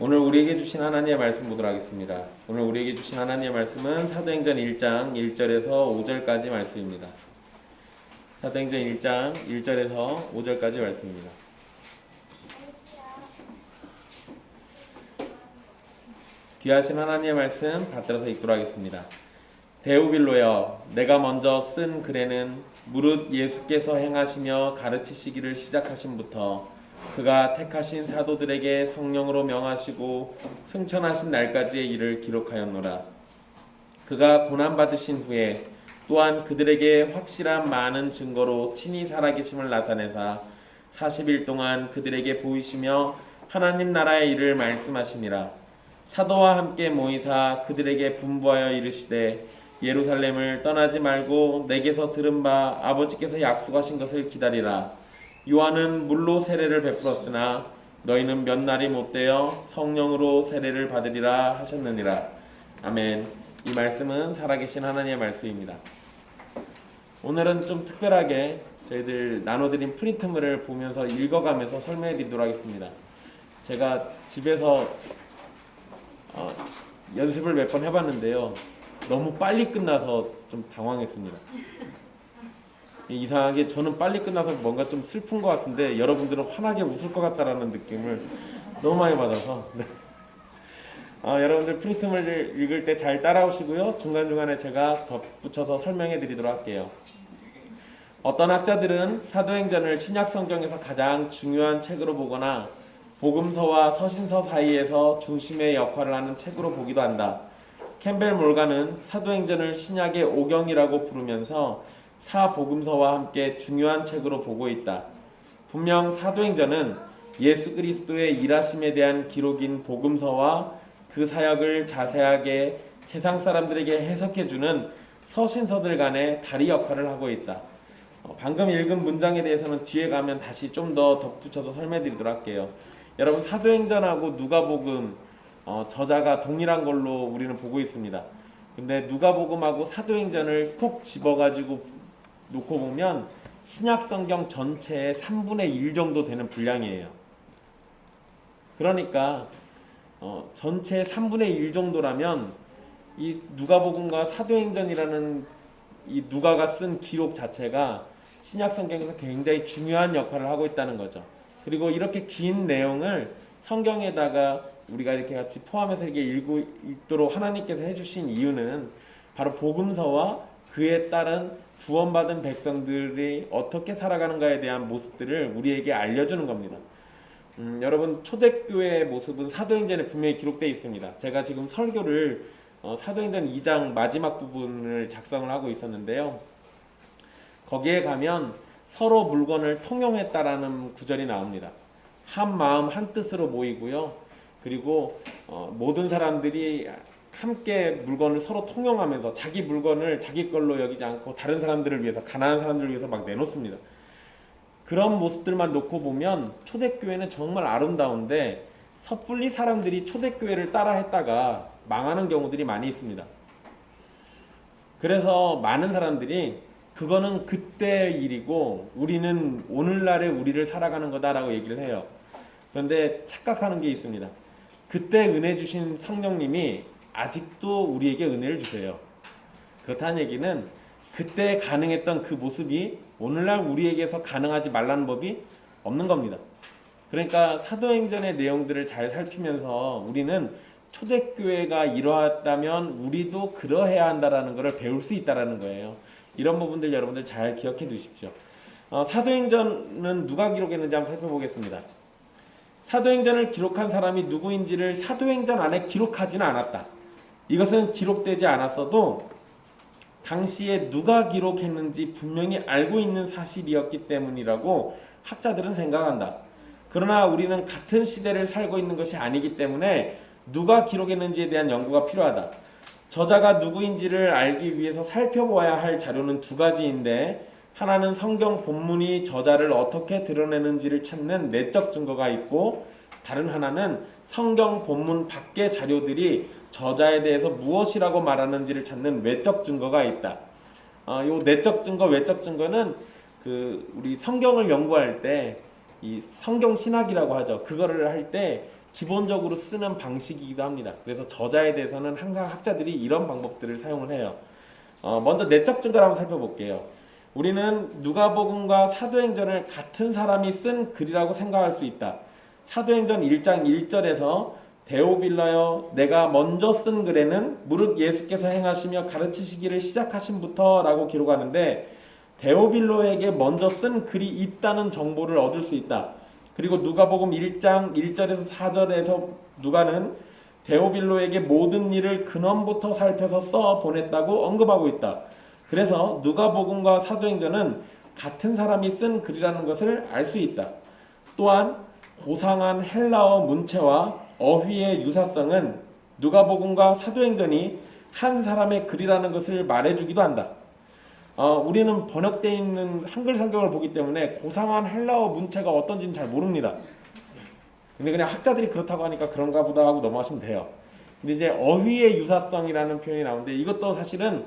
오늘 우리에게 주신 하나님의 말씀 보도록 하겠습니다. 오늘 우리에게 주신 하나님의 말씀은 사도행전 1장 1절에서 5절까지 말씀입니다. 사도행전 1장 1절에서 5절까지 말씀입니다. 귀하신 하나님의 말씀 받들어서 읽도록 하겠습니다. 데오빌로여, 내가 먼저 쓴 글에는 무릇 예수께서 행하시며 가르치시기를 시작하심부터 그가 택하신 사도들에게 성령으로 명하시고 승천하신 날까지의 일을 기록하였노라. 그가 고난받으신 후에 또한 그들에게 확실한 많은 증거로 친히 살아계심을 나타내사 40일 동안 그들에게 보이시며 하나님 나라의 일을 말씀하시니라. 사도와 함께 모이사 그들에게 분부하여 이르시되 예루살렘을 떠나지 말고 내게서 들은 바 아버지께서 약속하신 것을 기다리라. 요한은 물로 세례를 베풀었으나 너희는 몇 날이 못되어 성령으로 세례를 받으리라 하셨느니라. 아멘. 이 말씀은 살아계신 하나님의 말씀입니다. 오늘은 좀 특별하게 저희들 나눠드린 프린트물을 보면서 읽어가면서 설명해 드리도록 하겠습니다. 제가 집에서 연습을 몇 번 해봤는데요. 너무 빨리 끝나서 좀 당황했습니다. 이상하게 저는 빨리 끝나서 뭔가 좀 슬픈 것 같은데 여러분들은 환하게 웃을 것 같다라는 느낌을 너무 많이 받아서 여러분들 프린트물 읽을 때 잘 따라오시고요. 중간중간에 제가 덧붙여서 설명해 드리도록 할게요. 어떤 학자들은 사도행전을 신약성경에서 가장 중요한 책으로 보거나 복음서와 서신서 사이에서 중심의 역할을 하는 책으로 보기도 한다. 캠벨 몰간은 사도행전을 신약의 오경이라고 부르면서 사복음서와 함께 중요한 책으로 보고 있다. 분명 사도행전은 예수 그리스도의 일하심에 대한 기록인 복음서와 그 사역을 자세하게 세상 사람들에게 해석해주는 서신서들 간의 다리 역할을 하고 있다. 방금 읽은 문장에 대해서는 뒤에 가면 다시 좀 더 덧붙여서 설명드리도록 할게요. 여러분, 사도행전하고 누가복음 저자가 동일한 걸로 우리는 보고 있습니다. 근데 누가복음하고 사도행전을 콕 집어가지고 놓고 보면 신약성경 전체의 3분의 1 정도 되는 분량이에요. 그러니까 전체의 3분의 1 정도라면 이 누가복음과 사도행전이라는 이 누가가 쓴 기록 자체가 신약성경에서 굉장히 중요한 역할을 하고 있다는 거죠. 그리고 이렇게 긴 내용을 성경에다가 우리가 이렇게 같이 포함해서 이렇게 읽도록 하나님께서 해주신 이유는 바로 복음서와 그에 따른 구원받은 백성들이 어떻게 살아가는가에 대한 모습들을 우리에게 알려주는 겁니다. 여러분, 초대교회의 모습은 사도행전에 분명히 기록되어 있습니다. 제가 지금 설교를 사도행전 2장 마지막 부분을 작성을 하고 있었는데요. 거기에 가면 서로 물건을 통용했다라는 구절이 나옵니다. 한 마음 한 뜻으로 모이고요. 그리고 모든 사람들이 함께 물건을 서로 통용하면서 자기 물건을 자기 걸로 여기지 않고 다른 사람들을 위해서, 가난한 사람들을 위해서 막 내놓습니다. 그런 모습들만 놓고 보면 초대교회는 정말 아름다운데 섣불리 사람들이 초대교회를 따라 했다가 망하는 경우들이 많이 있습니다. 그래서 많은 사람들이 그거는 그때의 일이고 우리는 오늘날의 우리를 살아가는 거다라고 얘기를 해요. 그런데 착각하는 게 있습니다. 그때 은혜 주신 성령님이 아직도 우리에게 은혜를 주세요. 그렇다는 얘기는 그때 가능했던 그 모습이 오늘날 우리에게서 가능하지 말라는 법이 없는 겁니다. 그러니까 사도행전의 내용들을 잘 살피면서 우리는 초대교회가 이러했다면 우리도 그러해야 한다라는 것을 배울 수 있다는 거예요. 이런 부분들 여러분들 잘 기억해 두십시오. 사도행전은 누가 기록했는지 한번 살펴보겠습니다. 사도행전을 기록한 사람이 누구인지를 사도행전 안에 기록하지는 않았다. 이것은 기록되지 않았어도 당시에 누가 기록했는지 분명히 알고 있는 사실이었기 때문이라고 학자들은 생각한다. 그러나 우리는 같은 시대를 살고 있는 것이 아니기 때문에 누가 기록했는지에 대한 연구가 필요하다. 저자가 누구인지를 알기 위해서 살펴보아야 할 자료는 두 가지인데, 하나는 성경 본문이 저자를 어떻게 드러내는지를 찾는 내적 증거가 있고, 다른 하나는 성경 본문 밖의 자료들이 저자에 대해서 무엇이라고 말하는지를 찾는 외적 증거가 있다. 요 내적 증거, 외적 증거는 우리 성경을 연구할 때 이 성경 신학이라고 하죠. 그거를 할 때 기본적으로 쓰는 방식이기도 합니다. 그래서 저자에 대해서는 항상 학자들이 이런 방법들을 사용을 해요. 먼저 내적 증거를 한번 살펴볼게요. 우리는 누가복음과 사도행전을 같은 사람이 쓴 글이라고 생각할 수 있다. 사도행전 1장 1절에서 데오빌라여 내가 먼저 쓴 글에는 무릇 예수께서 행하시며 가르치시기를 시작하신부터 라고 기록하는데, 데오빌로에게 먼저 쓴 글이 있다는 정보를 얻을 수 있다. 그리고 누가복음 1장 1절에서 4절에서 누가는 데오빌로에게 모든 일을 근원부터 살펴서 써 보냈다고 언급하고 있다. 그래서 누가복음과 사도행전은 같은 사람이 쓴 글이라는 것을 알 수 있다. 또한 고상한 헬라어 문체와 어휘의 유사성은 누가복음과 사도행전이 한 사람의 글이라는 것을 말해주기도 한다. 우리는 번역되어 있는 한글 성경을 보기 때문에 고상한 헬라어 문체가 어떤지는 잘 모릅니다. 근데 그냥 학자들이 그렇다고 하니까 그런가 보다 하고 넘어가시면 돼요. 근데 이제 어휘의 유사성이라는 표현이 나오는데, 이것도 사실은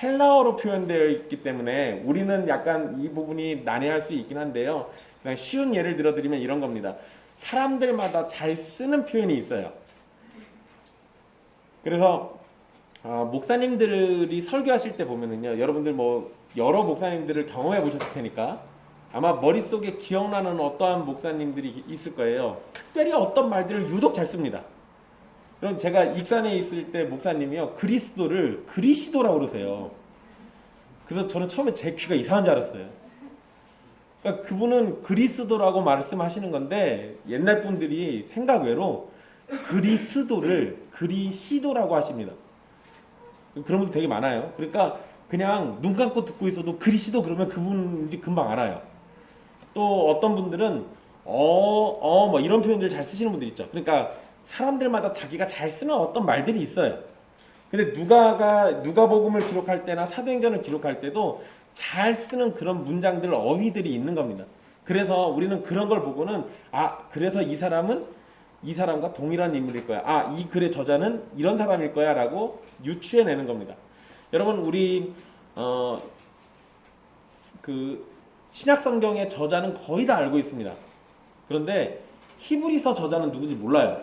헬라어로 표현되어 있기 때문에 우리는 약간 이 부분이 난해할 수 있긴 한데요. 그냥 쉬운 예를 들어드리면 이런 겁니다. 사람들마다 잘 쓰는 표현이 있어요. 그래서 목사님들이 설교하실 때 보면은요, 여러분들 뭐 여러 목사님들을 경험해 보셨을 테니까 아마 머릿속에 기억나는 어떠한 목사님들이 있을 거예요. 특별히 어떤 말들을 유독 잘 씁니다. 그럼 제가 익산에 있을 때 목사님이요, 그리스도를 그리시도라고 그러세요. 그래서 저는 처음에 제 귀가 이상한 줄 알았어요. 그러니까 그분은 그리스도라고 말씀하시는 건데, 옛날 분들이 생각 외로 그리스도를 그리시도라고 하십니다. 그런 분들 되게 많아요. 그러니까 그냥 눈 감고 듣고 있어도 그리시도 그러면 그분인지 금방 알아요. 또 어떤 분들은 뭐 이런 표현들 잘 쓰시는 분들 있죠. 그러니까 사람들마다 자기가 잘 쓰는 어떤 말들이 있어요. 근데 누가복음을 기록할 때나 사도행전을 기록할 때도 잘 쓰는 그런 문장들, 어휘들이 있는 겁니다. 그래서 우리는 그런 걸 보고는 그래서 이 사람은 이 사람과 동일한 인물일 거야. 이 글의 저자는 이런 사람일 거야 라고 유추해내는 겁니다. 여러분, 우리 그 신약성경의 저자는 거의 다 알고 있습니다. 그런데 히브리서 저자는 누군지 몰라요.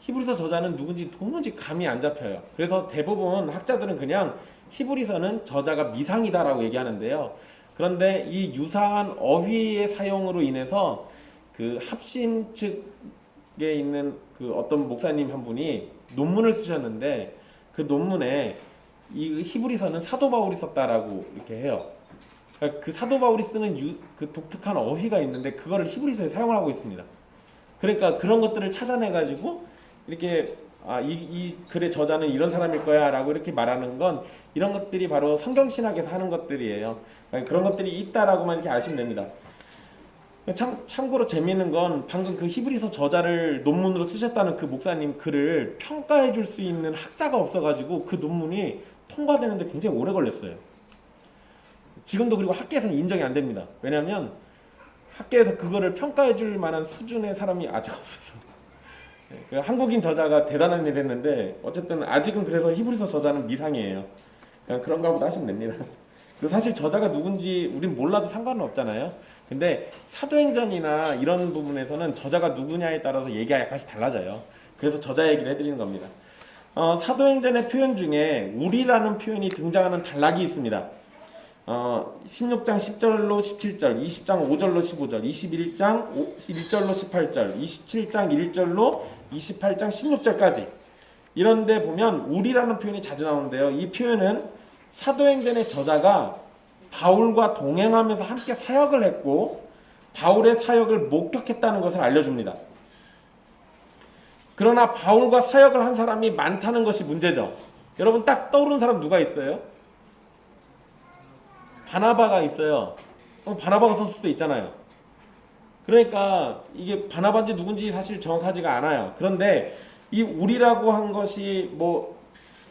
히브리서 저자는 누군지 도무지 감이 안 잡혀요. 그래서 대부분 학자들은 그냥 히브리서는 저자가 미상이다라고 얘기하는데요. 그런데 이 유사한 어휘의 사용으로 인해서 그 합신 측에 있는 그 어떤 목사님 한 분이 논문을 쓰셨는데, 그 논문에 이 히브리서는 사도 바울이 썼다라고 이렇게 해요. 그러니까 그 사도 바울이 쓰는 그 독특한 어휘가 있는데 그거를 히브리서에 사용을 하고 있습니다. 그러니까 그런 것들을 찾아내가지고 이렇게 이 글의 저자는 이런 사람일 거야 라고 이렇게 말하는 건, 이런 것들이 바로 성경신학에서 하는 것들이에요. 그러니까 그런 것들이 있다라고만 이렇게 아시면 됩니다. 참고로 재미있는 건, 방금 그 히브리서 저자를 논문으로 쓰셨다는 그 목사님 글을 평가해 줄 수 있는 학자가 없어가지고 그 논문이 통과되는데 굉장히 오래 걸렸어요. 지금도. 그리고 학계에서는 인정이 안 됩니다. 왜냐하면 학계에서 그거를 평가해 줄 만한 수준의 사람이 아직 없어서. 한국인 저자가 대단한 일을 했는데, 어쨌든 아직은 그래서 히브리서 저자는 미상이에요. 그냥 그런가 보다 하시면 됩니다. 그리고 사실 저자가 누군지 우린 몰라도 상관은 없잖아요. 근데 사도행전이나 이런 부분에서는 저자가 누구냐에 따라서 얘기가 약간씩 달라져요. 그래서 저자 얘기를 해드리는 겁니다. 사도행전의 표현 중에 우리라는 표현이 등장하는 단락이 있습니다. 16장 10절로 17절, 20장 5절로 15절, 21장 1절로 18절, 27장 1절로 28장 16절까지 이런데 보면 우리라는 표현이 자주 나오는데요. 이 표현은 사도행전의 저자가 바울과 동행하면서 함께 사역을 했고 바울의 사역을 목격했다는 것을 알려줍니다. 그러나 바울과 사역을 한 사람이 많다는 것이 문제죠. 여러분 딱 떠오르는 사람 누가 있어요? 바나바가 있어요. 바나바가 쓸 수도 있잖아요. 그러니까 이게 바나바인지 누군지 사실 정확하지가 않아요. 그런데 이 우리라고 한 것이 뭐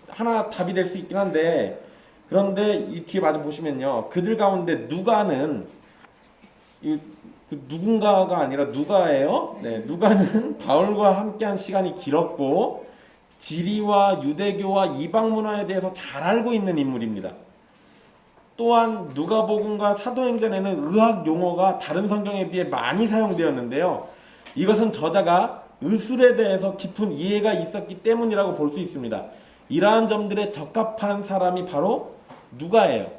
하나 답이 될 수 있긴 한데, 그런데 이 뒤에 마저 보시면요, 그들 가운데 누가는 그 누군가가 아니라 누가예요. 네, 누가는 바울과 함께한 시간이 길었고 지리와 유대교와 이방 문화에 대해서 잘 알고 있는 인물입니다. 또한 누가복음과 사도행전에는 의학 용어가 다른 성경에 비해 많이 사용되었는데요. 이것은 저자가 의술에 대해서 깊은 이해가 있었기 때문이라고 볼 수 있습니다. 이러한 점들에 적합한 사람이 바로 누가예요.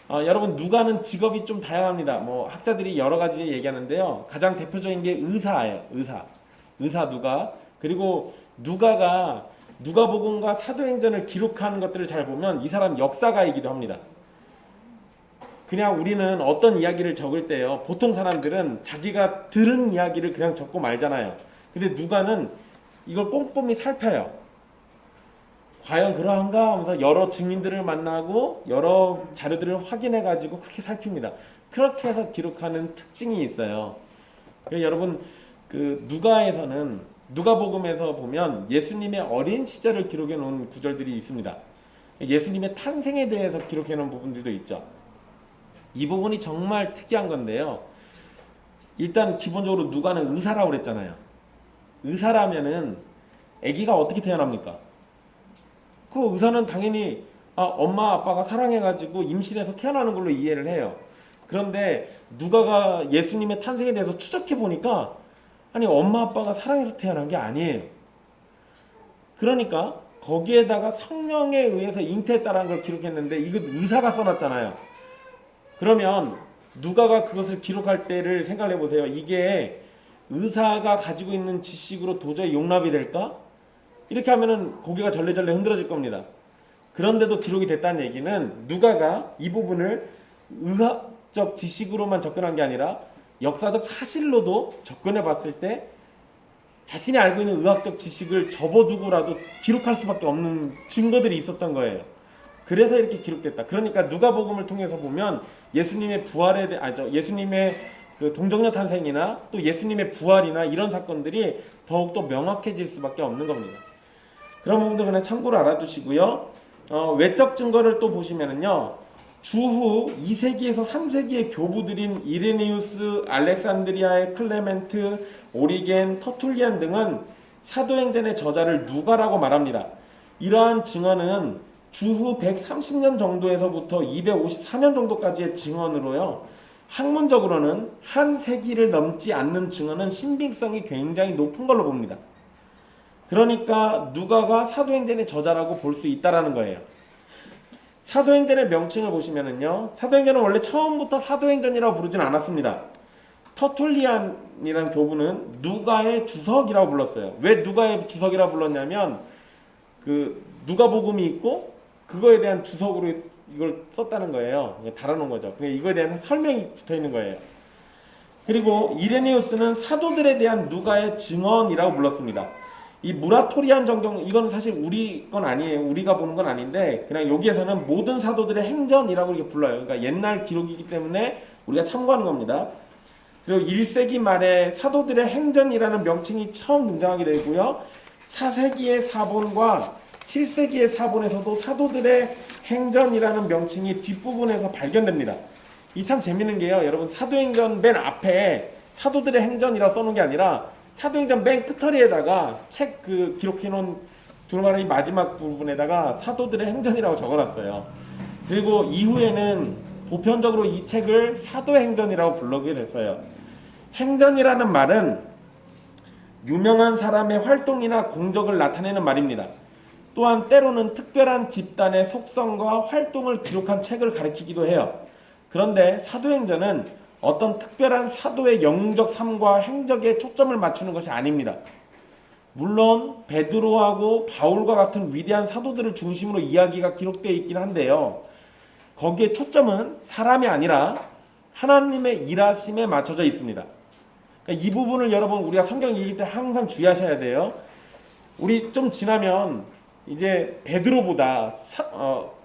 여러분, 누가는 직업이 좀 다양합니다. 뭐 학자들이 여러 가지 얘기하는데요. 가장 대표적인 게 의사예요. 의사 누가. 그리고 누가가 누가복음과 사도행전을 기록하는 것들을 잘 보면 이 사람 역사가이기도 합니다. 그냥 우리는 어떤 이야기를 적을 때요, 보통 사람들은 자기가 들은 이야기를 그냥 적고 말잖아요. 근데 누가는 이걸 꼼꼼히 살펴요. 과연 그러한가 하면서 여러 증인들을 만나고 여러 자료들을 확인해 가지고 그렇게 살핍니다. 그렇게 해서 기록하는 특징이 있어요. 여러분, 그 누가복음에서 보면 예수님의 어린 시절을 기록해 놓은 구절들이 있습니다. 예수님의 탄생에 대해서 기록해 놓은 부분들도 있죠. 이 부분이 정말 특이한 건데요. 일단 기본적으로 누가는 의사라고 그랬잖아요. 의사라면은 아기가 어떻게 태어납니까? 그 의사는 당연히 엄마 아빠가 사랑해가지고 임신해서 태어나는 걸로 이해를 해요. 그런데 누가가 예수님의 탄생에 대해서 추적해 보니까 아니, 엄마 아빠가 사랑해서 태어난 게 아니에요. 그러니까 거기에다가 성령에 의해서 잉태했다는 걸 기록했는데 이거 의사가 써놨잖아요. 그러면 누가가 그것을 기록할 때를 생각해 보세요. 이게 의사가 가지고 있는 지식으로 도저히 용납이 될까? 이렇게 하면은 고개가 절레절레 흔들어질 겁니다. 그런데도 기록이 됐다는 얘기는 누가가 이 부분을 의학적 지식으로만 접근한 게 아니라 역사적 사실로도 접근해 봤을 때 자신이 알고 있는 의학적 지식을 접어두고라도 기록할 수밖에 없는 증거들이 있었던 거예요. 그래서 이렇게 기록됐다. 그러니까 누가복음을 통해서 보면 예수님의 예수님의 그 동정녀 탄생이나 또 예수님의 부활이나 이런 사건들이 더욱더 명확해질 수밖에 없는 겁니다. 그런 부분들 그냥 참고로 알아두시고요. 외적 증거를 또 보시면은요, 주후 2세기에서 3세기의 교부들인 이레니우스, 알렉산드리아의 클레멘트, 오리겐, 터툴리안 등은 사도행전의 저자를 누가라고 말합니다. 이러한 증언은 주후 130년 정도에서부터 254년 정도까지의 증언으로요, 학문적으로는 한 세기를 넘지 않는 증언은 신빙성이 굉장히 높은 걸로 봅니다. 그러니까 누가가 사도행전의 저자라고 볼 수 있다라는 거예요. 사도행전의 명칭을 보시면은요, 사도행전은 원래 처음부터 사도행전이라고 부르진 않았습니다. 터툴리안이라는 교부는 누가의 주석이라고 불렀어요. 왜 누가의 주석이라고 불렀냐면 그 누가복음이 있고 그거에 대한 주석으로 이걸 썼다는 거예요. 달아놓은 거죠. 이거에 대한 설명이 붙어 있는 거예요. 그리고 이레니우스는 사도들에 대한 누가의 증언이라고 불렀습니다. 이 무라토리안 정경, 이건 사실 우리 건 아니에요. 우리가 보는 건 아닌데 그냥 여기에서는 모든 사도들의 행전이라고 이렇게 불러요. 그러니까 옛날 기록이기 때문에 우리가 참고하는 겁니다. 그리고 1세기 말에 사도들의 행전이라는 명칭이 처음 등장하게 되고요. 4세기의 사본과 7세기의 사본에서도 사도들의 행전이라는 명칭이 뒷부분에서 발견됩니다. 이 참 재밌는 게요. 여러분, 사도행전 맨 앞에 사도들의 행전이라고 써놓은 게 아니라 사도행전 맨 끝허리에다가 책 그 기록해놓은 두루마리 마지막 부분에다가 사도들의 행전이라고 적어놨어요. 그리고 이후에는 보편적으로 이 책을 사도행전이라고 부르게 됐어요. 행전이라는 말은 유명한 사람의 활동이나 공적을 나타내는 말입니다. 또한 때로는 특별한 집단의 속성과 활동을 기록한 책을 가리키기도 해요. 그런데 사도행전은 어떤 특별한 사도의 영웅적 삶과 행적에 초점을 맞추는 것이 아닙니다. 물론 베드로하고 바울과 같은 위대한 사도들을 중심으로 이야기가 기록되어 있긴 한데요. 거기에 초점은 사람이 아니라 하나님의 일하심에 맞춰져 있습니다. 그러니까 이 부분을 여러분 우리가 성경 읽을 때 항상 주의하셔야 돼요. 우리 좀 지나면 이제 베드로보다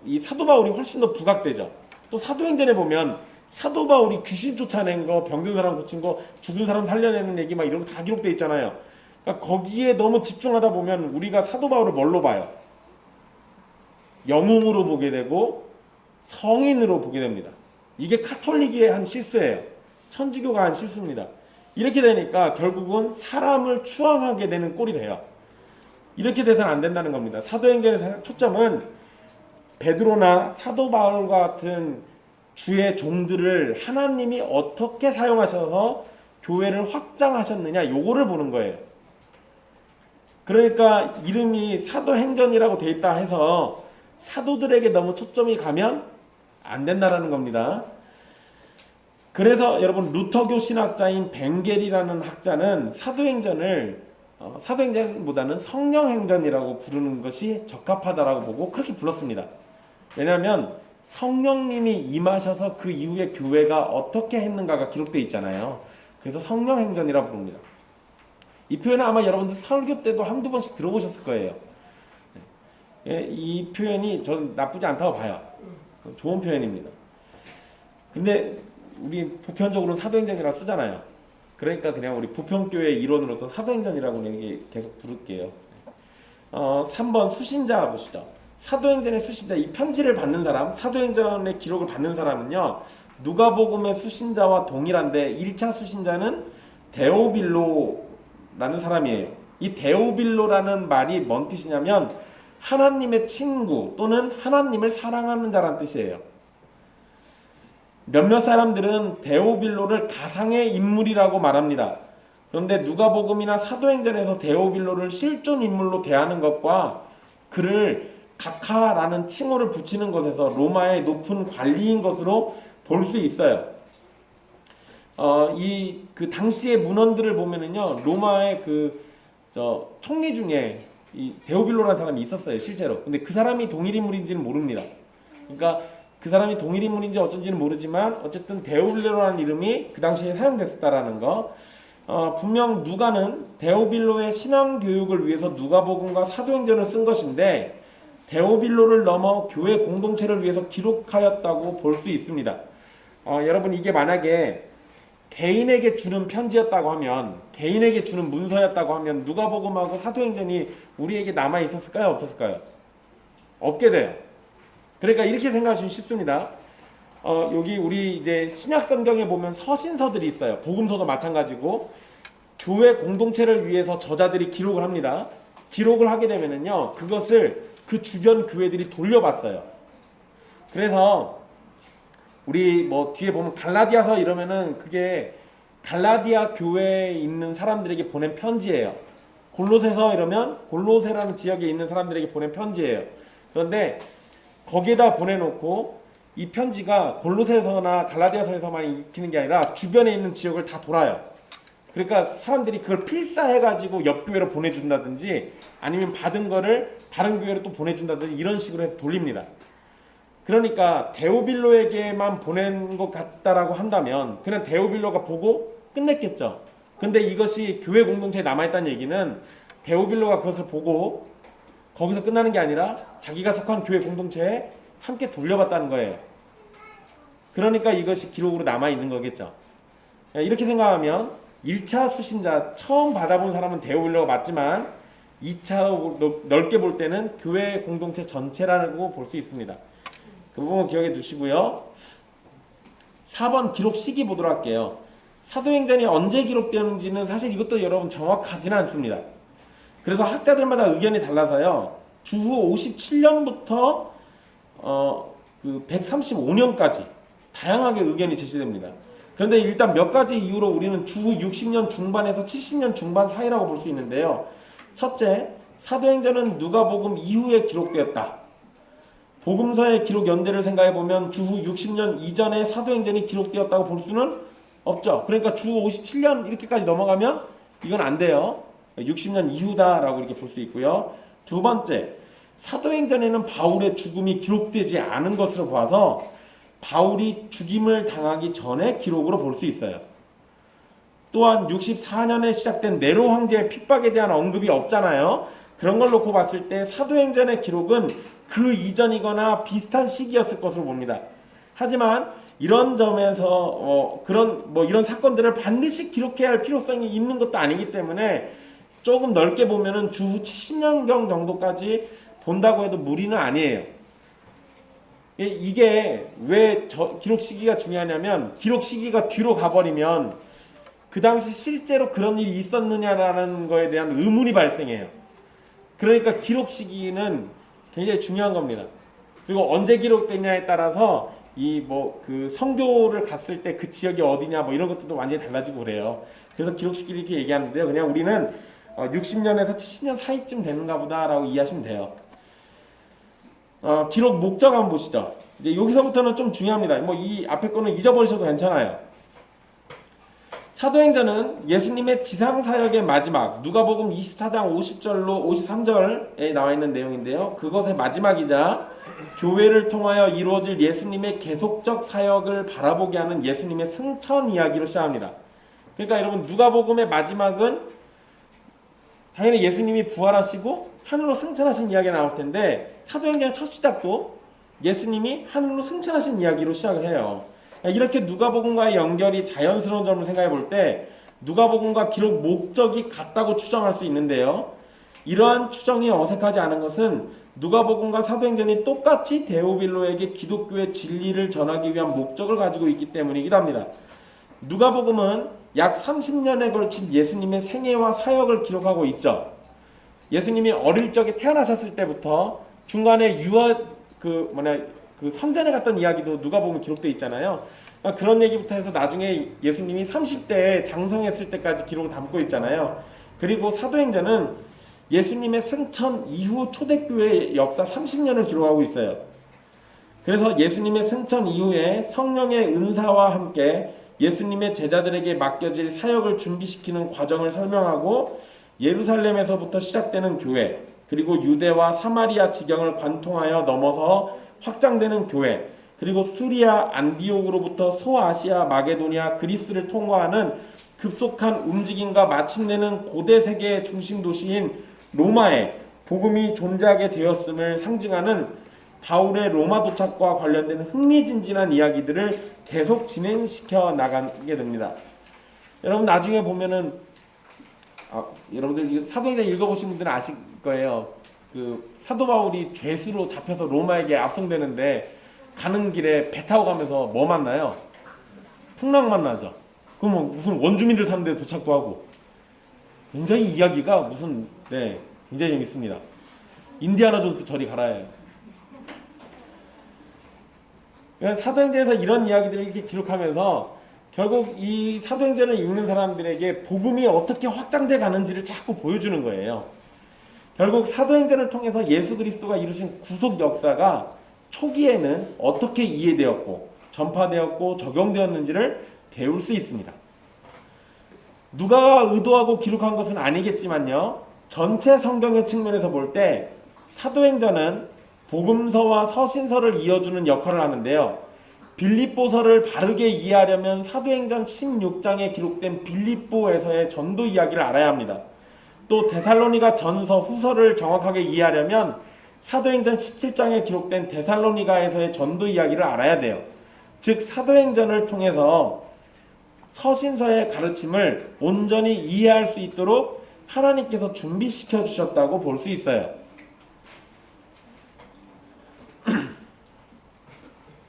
이 사도 바울이 훨씬 더 부각되죠. 또 사도행전에 보면 사도 바울이 귀신 쫓아낸 거, 병든 사람 고친 거, 죽은 사람 살려내는 얘기 막 이런 거 다 기록되어 있잖아요. 그러니까 거기에 너무 집중하다 보면 우리가 사도 바울을 뭘로 봐요? 영웅으로 보게 되고 성인으로 보게 됩니다. 이게 카톨릭의 한 실수예요. 천주교가 한 실수입니다. 이렇게 되니까 결국은 사람을 추앙하게 되는 꼴이 돼요. 이렇게 돼서는 안 된다는 겁니다. 사도행전의 초점은 베드로나 사도 바울과 같은 주의 종들을 하나님이 어떻게 사용하셔서 교회를 확장하셨느냐 요거를 보는 거예요. 그러니까 이름이 사도행전이라고 돼 있다 해서 사도들에게 너무 초점이 가면 안 된다라는 겁니다. 그래서 여러분 루터교 신학자인 벵겔이라는 학자는 사도행전보다는 성령행전이라고 부르는 것이 적합하다라고 보고 그렇게 불렀습니다. 왜냐하면 성령님이 임하셔서 그 이후에 교회가 어떻게 했는가가 기록되어 있잖아요. 그래서 성령행전이라고 부릅니다. 이 표현은 아마 여러분들 설교 때도 한두 번씩 들어보셨을 거예요. 이 표현이 저는 나쁘지 않다고 봐요. 좋은 표현입니다. 근데 우리 보편적으로는 사도행전이라고 쓰잖아요. 그러니까 그냥 우리 부평교회 일원으로서 사도행전이라고 계속 부를게요. 3번 수신자 보시죠. 사도행전의 수신자, 이 편지를 받는 사람, 사도행전의 기록을 받는 사람은요, 누가복음의 수신자와 동일한데 1차 수신자는 데오빌로라는 사람이에요. 이 데오빌로라는 말이 뭔 뜻이냐면 하나님의 친구 또는 하나님을 사랑하는 자란 뜻이에요. 몇몇 사람들은 데오빌로를 가상의 인물이라고 말합니다. 그런데 누가복음이나 사도행전에서 데오빌로를 실존 인물로 대하는 것과 그를 각하라는 칭호를 붙이는 것에서 로마의 높은 관리인 것으로 볼 수 있어요. 그 당시의 문헌들을 보면은요, 로마의 총리 중에 이 데오빌로라는 사람이 있었어요, 실제로. 근데 그 사람이 동일인물인지는 모릅니다. 그러니까 그 사람이 동일인물인지 어쩐지는 모르지만 어쨌든 데오빌로라는 이름이 그 당시에 사용됐었다라는 거. 분명 누가는 데오빌로의 신앙 교육을 위해서 누가복음과 사도행전을 쓴 것인데 데오빌로를 넘어 교회 공동체를 위해서 기록하였다고 볼 수 있습니다. 여러분 이게 만약에 개인에게 주는 편지였다고 하면, 개인에게 주는 문서였다고 하면 누가복음하고 사도행전이 우리에게 남아 있었을까요? 없었을까요? 없게 돼요. 그러니까 이렇게 생각하시면 쉽습니다. 여기 우리 이제 신약 성경에 보면 서신서들이 있어요. 복음서도 마찬가지고 교회 공동체를 위해서 저자들이 기록을 합니다. 기록을 하게 되면은요, 그것을 그 주변 교회들이 돌려봤어요. 그래서 우리 뒤에 보면 갈라디아서 이러면은 그게 갈라디아 교회에 있는 사람들에게 보낸 편지예요. 골로새서 이러면 골로새라는 지역에 있는 사람들에게 보낸 편지예요. 그런데 거기에다 보내놓고 이 편지가 골로새서나 갈라디아서에서만 읽히는 게 아니라 주변에 있는 지역을 다 돌아요. 그러니까 사람들이 그걸 필사해가지고 옆 교회로 보내준다든지 아니면 받은 거를 다른 교회로 또 보내준다든지 이런 식으로 해서 돌립니다. 그러니까 데오빌로에게만 보낸 것 같다라고 한다면 그냥 데오빌로가 보고 끝냈겠죠. 근데 이것이 교회 공동체에 남아있다는 얘기는 데오빌로가 그것을 보고 거기서 끝나는 게 아니라 자기가 속한 교회 공동체에 함께 돌려봤다는 거예요. 그러니까 이것이 기록으로 남아있는 거겠죠. 이렇게 생각하면 1차 수신자 처음 받아본 사람은 데오빌로가 맞지만 2차로 넓게 볼 때는 교회 공동체 전체라고 볼 수 있습니다. 그 부분 기억해 두시고요. 4번 기록 시기 보도록 할게요. 사도행전이 언제 기록되는지는 사실 이것도 여러분 정확하지는 않습니다. 그래서 학자들마다 의견이 달라서요. 주후 57년부터 135년까지 다양하게 의견이 제시됩니다. 그런데 일단 몇 가지 이유로 우리는 주후 60년 중반에서 70년 중반 사이라고 볼 수 있는데요. 첫째, 사도행전은 누가복음 이후에 기록되었다. 복음서의 기록 연대를 생각해보면 주후 60년 이전에 사도행전이 기록되었다고 볼 수는 없죠. 그러니까 주후 57년 이렇게까지 넘어가면 이건 안 돼요. 60년 이후다라고 이렇게 볼 수 있고요. 두 번째, 사도행전에는 바울의 죽음이 기록되지 않은 것으로 봐서 바울이 죽임을 당하기 전에 기록으로 볼 수 있어요. 또한 64년에 시작된 네로 황제의 핍박에 대한 언급이 없잖아요. 그런 걸 놓고 봤을 때 사도행전의 기록은 그 이전이거나 비슷한 시기였을 것으로 봅니다. 하지만 이런 점에서 이런 사건들을 반드시 기록해야 할 필요성이 있는 것도 아니기 때문에 조금 넓게 보면은 주후 70년경 정도까지 본다고 해도 무리는 아니에요. 이게 왜 기록 시기가 중요하냐면 기록 시기가 뒤로 가버리면 그 당시 실제로 그런 일이 있었느냐라는 거에 대한 의문이 발생해요. 그러니까 기록 시기는 굉장히 중요한 겁니다. 그리고 언제 기록됐냐에 따라서 이 뭐 그 선교를 갔을 때 그 지역이 어디냐 뭐 이런 것들도 완전히 달라지고 그래요. 그래서 기록식끼리 이렇게 얘기하는데요. 그냥 우리는 60년에서 70년 사이쯤 되는가 보다라고 이해하시면 돼요. 기록 목적 한번 보시죠. 이제 여기서부터는 좀 중요합니다. 뭐 이 앞에 거는 잊어버리셔도 괜찮아요. 사도행전은 예수님의 지상사역의 마지막, 누가복음 24장 50절로 53절에 나와 있는 내용인데요. 그것의 마지막이자 교회를 통하여 이루어질 예수님의 계속적 사역을 바라보게 하는 예수님의 승천 이야기로 시작합니다. 그러니까 여러분, 누가복음의 마지막은 당연히 예수님이 부활하시고 하늘로 승천하신 이야기가 나올 텐데, 사도행전의 첫 시작도 예수님이 하늘로 승천하신 이야기로 시작을 해요. 이렇게 누가복음과의 연결이 자연스러운 점을 생각해 볼 때 누가복음과 기록 목적이 같다고 추정할 수 있는데요. 이러한 추정이 어색하지 않은 것은 누가복음과 사도행전이 똑같이 데오빌로에게 기독교의 진리를 전하기 위한 목적을 가지고 있기 때문이기도 합니다. 누가복음은 약 30년에 걸친 예수님의 생애와 사역을 기록하고 있죠. 예수님이 어릴 적에 태어나셨을 때부터 중간에 그 선전에 갔던 이야기도 누가복음에 기록되어 있잖아요. 그러니까 그런 얘기부터 해서 나중에 예수님이 30대에 장성했을 때까지 기록을 담고 있잖아요. 그리고 사도행전은 예수님의 승천 이후 초대교회의 역사 30년을 기록하고 있어요. 그래서 예수님의 승천 이후에 성령의 은사와 함께 예수님의 제자들에게 맡겨질 사역을 준비시키는 과정을 설명하고, 예루살렘에서부터 시작되는 교회, 그리고 유대와 사마리아 지경을 관통하여 넘어서 확장되는 교회, 그리고 수리아 안디옥으로부터 소아시아 마게도니아 그리스를 통과하는 급속한 움직임과 마침내는 고대 세계의 중심 도시인 로마에 복음이 존재하게 되었음을 상징하는 바울의 로마 도착과 관련된 흥미진진한 이야기들을 계속 진행시켜 나가게 됩니다. 여러분 나중에 보면은 여러분들 사도행전 읽어보신 분들은 아실 거예요. 그 사도 바울이 죄수로 잡혀서 로마에게 압송되는데 가는 길에 배 타고 가면서 뭐 만나요? 풍랑 만나죠. 그럼 무슨 원주민들 사는 데 도착도 하고, 굉장히 이야기가 굉장히 재밌습니다. 인디아나 존스 저리 가라예요. 그러니까 사도행전에서 이런 이야기들을 이렇게 기록하면서 결국 이 사도행전을 읽는 사람들에게 복음이 어떻게 확장돼 가는지를 자꾸 보여주는 거예요. 결국 사도행전을 통해서 예수 그리스도가 이루신 구속 역사가 초기에는 어떻게 이해되었고 전파되었고 적용되었는지를 배울 수 있습니다. 누가 의도하고 기록한 것은 아니겠지만요, 전체 성경의 측면에서 볼 때 사도행전은 복음서와 서신서를 이어주는 역할을 하는데요. 빌립보서를 바르게 이해하려면 사도행전 16장에 기록된 빌립보에서의 전도 이야기를 알아야 합니다. 또 데살로니가 전서 후서를 정확하게 이해하려면 사도행전 17장에 기록된 데살로니가에서의 전도 이야기를 알아야 돼요. 즉 사도행전을 통해서 서신서의 가르침을 온전히 이해할 수 있도록 하나님께서 준비시켜 주셨다고 볼 수 있어요.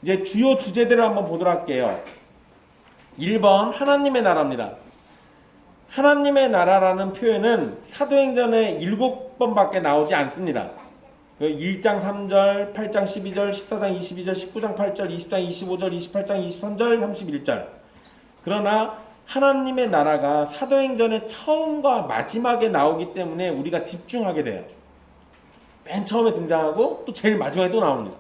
이제 주요 주제들을 한번 보도록 할게요. 1번 하나님의 나라입니다. 하나님의 나라라는 표현은 사도행전에 7번밖에 나오지 않습니다. 1장 3절, 8장 12절, 14장 22절, 19장 8절, 20장 25절, 28장 23절, 31절. 그러나 하나님의 나라가 사도행전의 처음과 마지막에 나오기 때문에 우리가 집중하게 돼요. 맨 처음에 등장하고 또 제일 마지막에 또 나옵니다.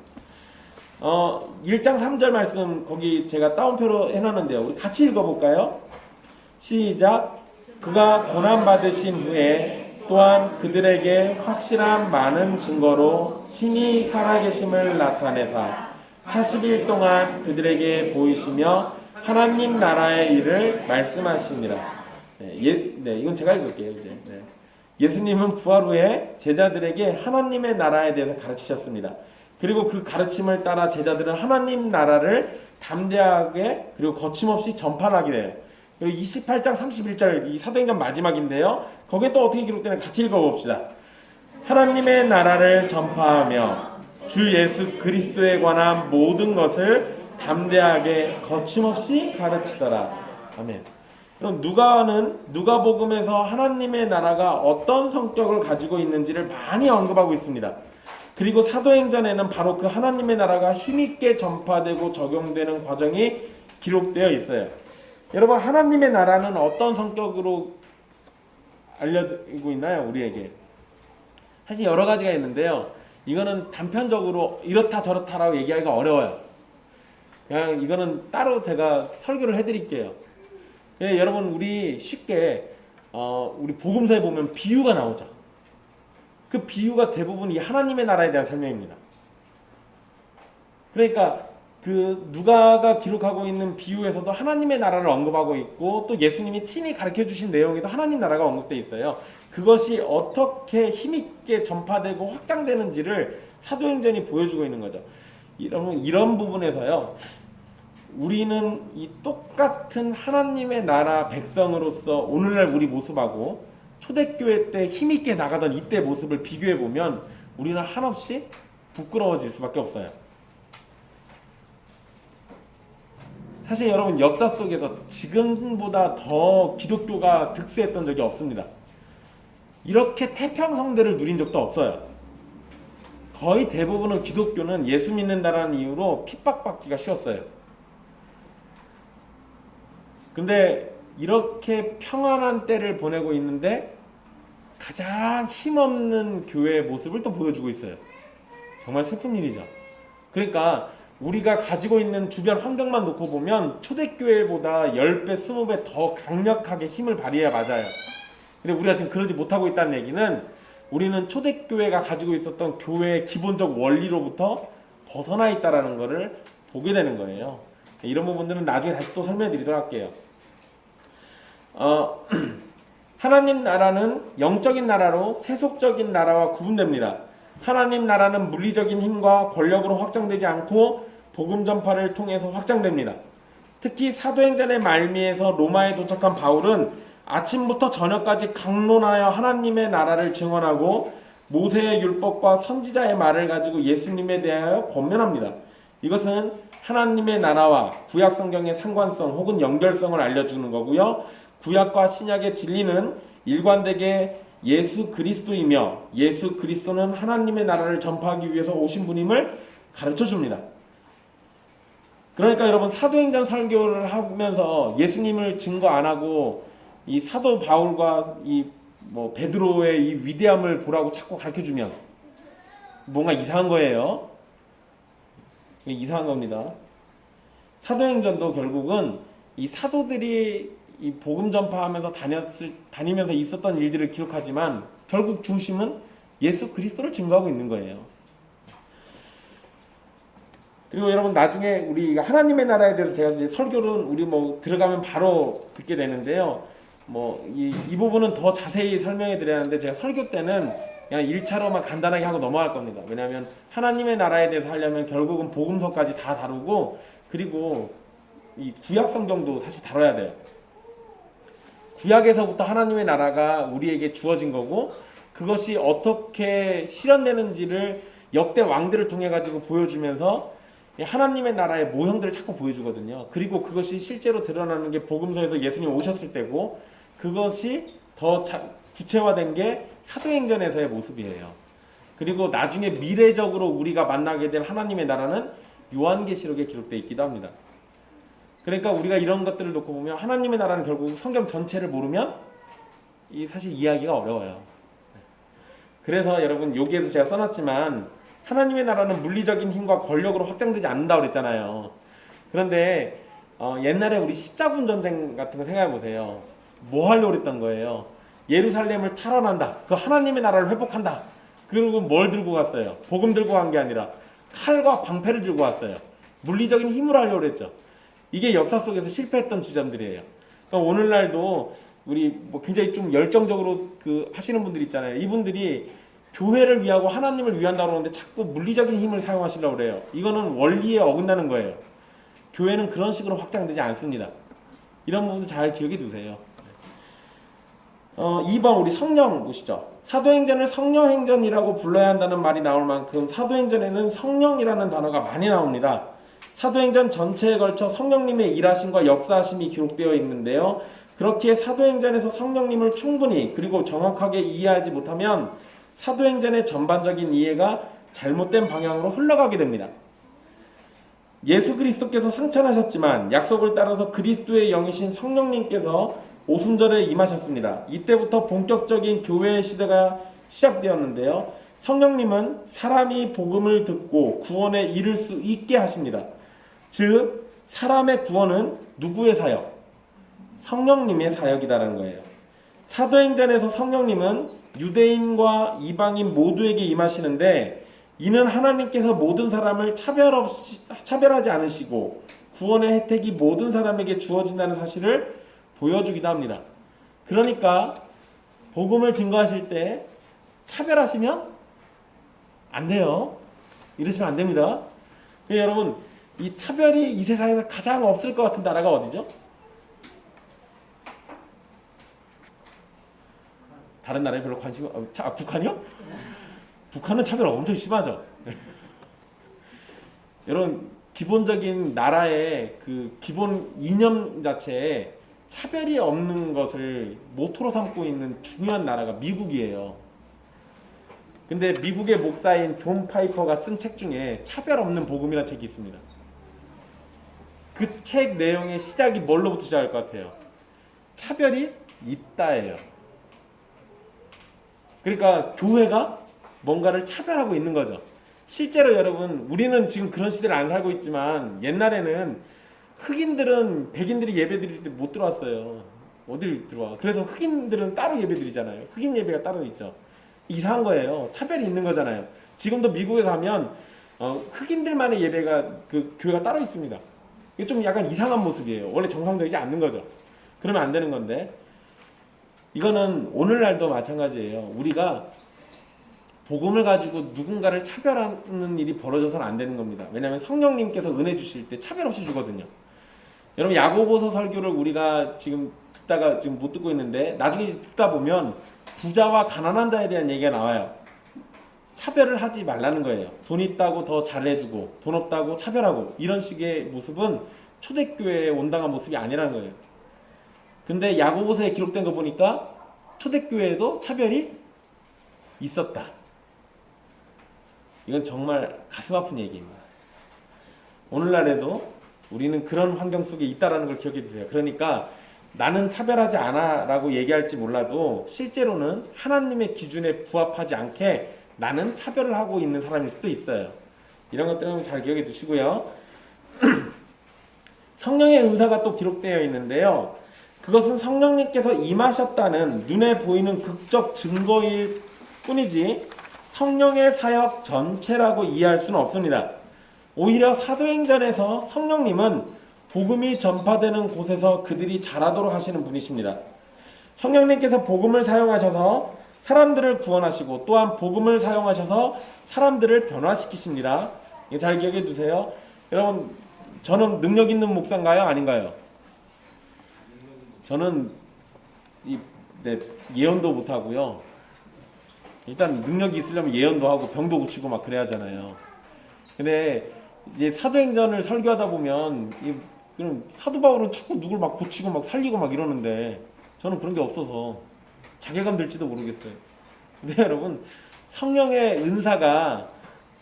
1장 3절 말씀 거기 제가 따옴표로 해놨는데요. 우리 같이 읽어볼까요? 시작. 그가 고난받으신 후에 또한 그들에게 확실한 많은 증거로 친히 살아계심을 나타내사 40일 동안 그들에게 보이시며 하나님 나라의 일을 말씀하십니다. 이건 제가 읽을게요. 예수님은 부활 후에 제자들에게 하나님의 나라에 대해서 가르치셨습니다. 그리고 그 가르침을 따라 제자들은 하나님 나라를 담대하게 그리고 거침없이 전파하게 돼요. 그리고 28장 31절 이 사도행전 마지막인데요. 거기에 또 어떻게 기록되는지 같이 읽어봅시다. 하나님의 나라를 전파하며 주 예수 그리스도에 관한 모든 것을 담대하게 거침없이 가르치더라. 아멘. 그럼 누가복음에서 하나님의 나라가 어떤 성격을 가지고 있는지를 많이 언급하고 있습니다. 그리고 사도행전에는 바로 그 하나님의 나라가 힘있게 전파되고 적용되는 과정이 기록되어 있어요. 여러분, 하나님의 나라는 어떤 성격으로 알려지고 있나요? 우리에게 사실 여러 가지가 있는데요. 이거는 단편적으로 이렇다 저렇다라고 얘기하기가 어려워요. 그냥 이거는 따로 제가 설교를 해드릴게요. 예, 여러분, 우리 쉽게 우리 복음서에 보면 비유가 나오죠. 그 비유가 대부분 이 하나님의 나라에 대한 설명입니다. 그러니까 그 누가가 기록하고 있는 비유에서도 하나님의 나라를 언급하고 있고, 또 예수님이 친히 가르쳐 주신 내용에도 하나님 나라가 언급되어 있어요. 그것이 어떻게 힘있게 전파되고 확장되는지를 사도행전이 보여주고 있는 거죠. 이런 부분에서요, 우리는 이 똑같은 하나님의 나라 백성으로서 오늘날 우리 모습하고 초대교회 때 힘있게 나가던 이때 모습을 비교해 보면 우리는 한없이 부끄러워질 수밖에 없어요. 사실 여러분, 역사 속에서 지금보다 더 기독교가 득세했던 적이 없습니다. 이렇게 태평성대를 누린 적도 없어요. 거의 대부분은 기독교는 예수 믿는다라는 이유로 핍박받기가 쉬웠어요. 근데 이렇게 평안한 때를 보내고 있는데 가장 힘없는 교회의 모습을 또 보여주고 있어요. 정말 슬픈 일이죠. 그러니까 우리가 가지고 있는 주변 환경만 놓고 보면 초대교회보다 10배, 20배 더 강력하게 힘을 발휘해야 맞아요. 근데 우리가 지금 그러지 못하고 있다는 얘기는 우리는 초대교회가 가지고 있었던 교회의 기본적 원리로부터 벗어나 있다는 것을 보게 되는 거예요. 이런 부분들은 나중에 다시 또 설명해 드리도록 할게요. 하나님 나라는 영적인 나라로 세속적인 나라와 구분됩니다. 하나님 나라는 물리적인 힘과 권력으로 확장되지 않고 복음 전파를 통해서 확장됩니다. 특히 사도행전의 말미에서 로마에 도착한 바울은 아침부터 저녁까지 강론하여 하나님의 나라를 증언하고 모세의 율법과 선지자의 말을 가지고 예수님에 대하여 권면합니다. 이것은 하나님의 나라와 구약 성경의 상관성 혹은 연결성을 알려주는 거고요. 구약과 신약의 진리는 일관되게 예수 그리스도이며 예수 그리스도는 하나님의 나라를 전파하기 위해서 오신 분임을 가르쳐 줍니다. 그러니까 여러분, 사도행전 설교를 하면서 예수님을 증거 안 하고 이 사도 바울과 이 베드로의 이 위대함을 보라고 자꾸 가르쳐 주면 뭔가 이상한 거예요. 이상한 겁니다. 사도행전도 결국은 이 사도들이 이 복음 전파하면서 다니면서 있었던 일들을 기록하지만 결국 중심은 예수 그리스도를 증거하고 있는 거예요. 그리고 여러분, 나중에 우리 하나님의 나라에 대해서 제가 이제 설교는 우리 들어가면 바로 듣게 되는데요. 이 부분은 더 자세히 설명해 드려야 하는데 제가 설교 때는 그냥 1차로만 간단하게 하고 넘어갈 겁니다. 왜냐하면 하나님의 나라에 대해서 하려면 결국은 복음서까지 다 다루고, 그리고 이 구약 성경도 사실 다뤄야 돼요. 구약에서부터 하나님의 나라가 우리에게 주어진 거고, 그것이 어떻게 실현되는지를 역대 왕들을 통해 가지고 보여주면서 하나님의 나라의 모형들을 자꾸 보여주거든요. 그리고 그것이 실제로 드러나는 게 복음서에서 예수님 오셨을 때고, 그것이 더 구체화된 게 사도행전에서의 모습이에요. 그리고 나중에 미래적으로 우리가 만나게 될 하나님의 나라는 요한계시록에 기록되어 있기도 합니다. 그러니까 우리가 이런 것들을 놓고 보면 하나님의 나라는 결국 성경 전체를 모르면 사실 이해하기가 어려워요. 그래서 여러분, 여기에서 제가 써놨지만 하나님의 나라는 물리적인 힘과 권력으로 확장되지 않는다고 그랬잖아요. 그런데 옛날에 우리 십자군 전쟁 같은 거 생각해 보세요. 뭐 하려고 그랬던 거예요? 예루살렘을 탈환한다. 그 하나님의 나라를 회복한다. 그리고 뭘 들고 갔어요? 복음 들고 간 게 아니라 칼과 방패를 들고 왔어요. 물리적인 힘으로 하려고 그랬죠. 이게 역사 속에서 실패했던 지점들이에요. 그러니까 오늘날도 우리 굉장히 좀 열정적으로 하시는 분들 있잖아요. 이분들이 교회를 위하고 하나님을 위한다고 하는데 자꾸 물리적인 힘을 사용하시려고 그래요. 이거는 원리에 어긋나는 거예요. 교회는 그런 식으로 확장되지 않습니다. 이런 부분도 잘 기억해 두세요. 2번 우리 성령 보시죠. 사도행전을 성령행전이라고 불러야 한다는 말이 나올 만큼 사도행전에는 성령이라는 단어가 많이 나옵니다. 사도행전 전체에 걸쳐 성령님의 일하심과 역사하심이 기록되어 있는데요. 그렇게 사도행전에서 성령님을 충분히 그리고 정확하게 이해하지 못하면 사도행전의 전반적인 이해가 잘못된 방향으로 흘러가게 됩니다. 예수 그리스도께서 승천하셨지만 약속을 따라서 그리스도의 영이신 성령님께서 오순절에 임하셨습니다. 이때부터 본격적인 교회의 시대가 시작되었는데요. 성령님은 사람이 복음을 듣고 구원에 이를 수 있게 하십니다. 즉 사람의 구원은 누구의 사역? 성령님의 사역이다라는 거예요. 사도행전에서 성령님은 유대인과 이방인 모두에게 임하시는데 이는 하나님께서 모든 사람을 차별하지 않으시고 구원의 혜택이 모든 사람에게 주어진다는 사실을 보여주기도 합니다. 그러니까 복음을 증거하실 때 차별하시면 안 돼요. 이러시면 안 됩니다. 여러분, 이 차별이 이 세상에서 가장 없을 것 같은 나라가 어디죠? 다른 나라에 별로 관심이 북한이요? 북한은 차별 엄청 심하죠. 여러분, 기본적인 나라의 그 기본 이념 자체에 차별이 없는 것을 모토로 삼고 있는 중요한 나라가 미국이에요. 근데 미국의 목사인 존 파이퍼가 쓴 책 중에 차별 없는 복음이라는 책이 있습니다. 그 책 내용의 시작이 뭘로부터 시작할 것 같아요? 차별이 있다예요. 그러니까 교회가 뭔가를 차별하고 있는 거죠. 실제로 여러분, 우리는 지금 그런 시대를 안 살고 있지만 옛날에는 흑인들은 백인들이 예배 드릴 때 못 들어왔어요. 어딜 들어와. 그래서 흑인들은 따로 예배 드리잖아요. 흑인 예배가 따로 있죠. 이상한 거예요. 차별이 있는 거잖아요. 지금도 미국에 가면 흑인들만의 예배가 그 교회가 따로 있습니다. 이게 좀 약간 이상한 모습이에요. 원래 정상적이지 않는 거죠. 그러면 안 되는 건데, 이거는 오늘날도 마찬가지예요. 우리가 복음을 가지고 누군가를 차별하는 일이 벌어져서는 안 되는 겁니다. 왜냐하면 성령님께서 은혜 주실 때 차별 없이 주거든요. 여러분, 야고보서 설교를 우리가 지금 듣다가 지금 못 듣고 있는데 나중에 듣다 보면 부자와 가난한 자에 대한 얘기가 나와요. 차별을 하지 말라는 거예요. 돈 있다고 더 잘해주고 돈 없다고 차별하고, 이런 식의 모습은 초대교회에 온당한 모습이 아니라는 거예요. 근데 야고보서에 기록된 거 보니까 초대교회에도 차별이 있었다. 이건 정말 가슴 아픈 얘기입니다. 오늘날에도 우리는 그런 환경 속에 있다라는 걸 기억해 주세요. 그러니까 나는 차별하지 않아 라고 얘기할지 몰라도 실제로는 하나님의 기준에 부합하지 않게 나는 차별을 하고 있는 사람일 수도 있어요. 이런 것들은 잘 기억해 두시고요. 성령의 은사가 또 기록되어 있는데요. 그것은 성령님께서 임하셨다는 눈에 보이는 극적 증거일 뿐이지 성령의 사역 전체라고 이해할 수는 없습니다. 오히려 사도행전에서 성령님은 복음이 전파되는 곳에서 그들이 자라도록 하시는 분이십니다. 성령님께서 복음을 사용하셔서 사람들을 구원하시고 또한 복음을 사용하셔서 사람들을 변화시키십니다. 잘 기억해 두세요. 여러분, 저는 능력 있는 목사인가요? 아닌가요? 저는 예언도 못하고요. 일단 능력이 있으려면 예언도 하고 병도 고치고 막 그래야 하잖아요. 근데 이제 사도행전을 설교하다 보면 그럼 사도 바울은 자꾸 누굴 막 고치고 막 살리고 막 이러는데 저는 그런 게 없어서 자괴감 들지도 모르겠어요. 근데 여러분, 성령의 은사가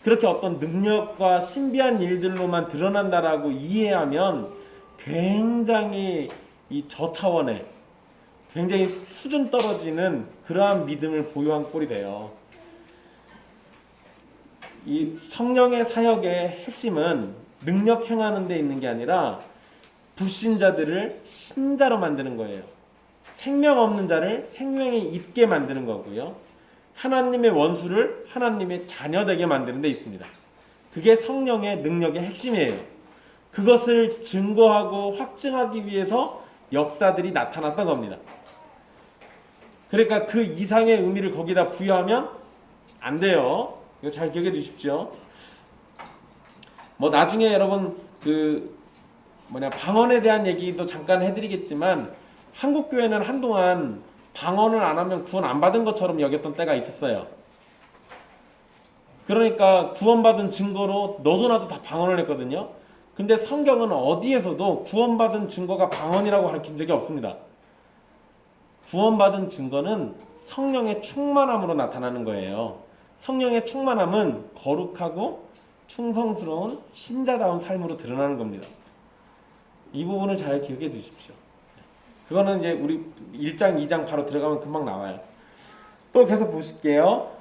그렇게 어떤 능력과 신비한 일들로만 드러난다라고 이해하면 굉장히 이 저차원의 굉장히 수준 떨어지는 그러한 믿음을 보유한 꼴이 돼요. 이 성령의 사역의 핵심은 능력 행하는 데 있는 게 아니라 불신자들을 신자로 만드는 거예요. 생명 없는 자를 생명에 있게 만드는 거고요. 하나님의 원수를 하나님의 자녀되게 만드는 데 있습니다. 그게 성령의 능력의 핵심이에요. 그것을 증거하고 확증하기 위해서 역사들이 나타났던 겁니다. 그러니까 그 이상의 의미를 거기다 부여하면 안 돼요. 이거 잘 기억해 두십시오. 뭐 나중에 여러분 방언에 대한 얘기도 잠깐 해드리겠지만 한국 교회는 한동안 방언을 안 하면 구원 안 받은 것처럼 여겼던 때가 있었어요. 그러니까 구원받은 증거로 너도 나도 다 방언을 했거든요. 근데 성경은 어디에서도 구원받은 증거가 방언이라고 가르친 적이 없습니다. 구원받은 증거는 성령의 충만함으로 나타나는 거예요. 성령의 충만함은 거룩하고 충성스러운 신자다운 삶으로 드러나는 겁니다. 이 부분을 잘 기억해 두십시오. 그거는 이제 우리 1장, 2장 바로 들어가면 금방 나와요. 또 계속 보실게요.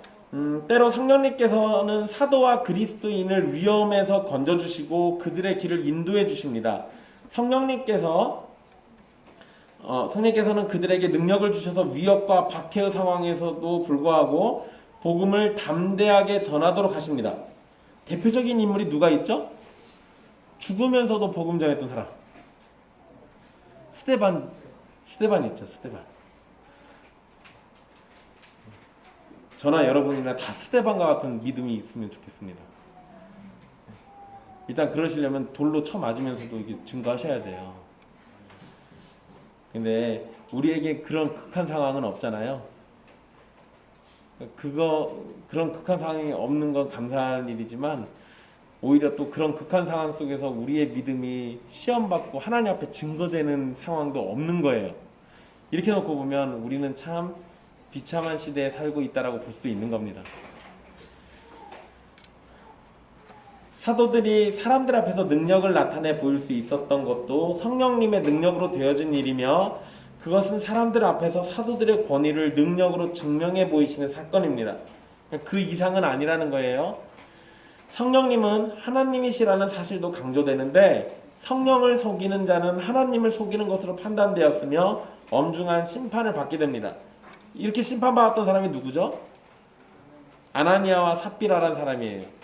때로 성령님께서는 사도와 그리스도인을 위험에서 건져주시고 그들의 길을 인도해 주십니다. 성령님께서는 그들에게 능력을 주셔서 위협과 박해의 상황에서도 불구하고 복음을 담대하게 전하도록 하십니다. 대표적인 인물이 누가 있죠? 죽으면서도 복음 전했던 사람. 스데반 있죠. 스데반. 저나 여러분이나 다 스데반과 같은 믿음이 있으면 좋겠습니다. 일단 그러시려면 돌로 쳐 맞으면서도 이게 증거하셔야 돼요. 근데 우리에게 그런 극한 상황은 없잖아요. 그런 극한 상황이 없는 건 감사할 일이지만 오히려 또 그런 극한 상황 속에서 우리의 믿음이 시험받고 하나님 앞에 증거되는 상황도 없는 거예요. 이렇게 놓고 보면 우리는 참 비참한 시대에 살고 있다라고 볼 수 있는 겁니다. 사도들이 사람들 앞에서 능력을 나타내 보일 수 있었던 것도 성령님의 능력으로 되어진 일이며 그것은 사람들 앞에서 사도들의 권위를 능력으로 증명해 보이시는 사건입니다. 그 이상은 아니라는 거예요. 성령님은 하나님이시라는 사실도 강조되는데 성령을 속이는 자는 하나님을 속이는 것으로 판단되었으며 엄중한 심판을 받게 됩니다. 이렇게 심판받았던 사람이 누구죠? 아나니아와 삽비라라는 사람이에요.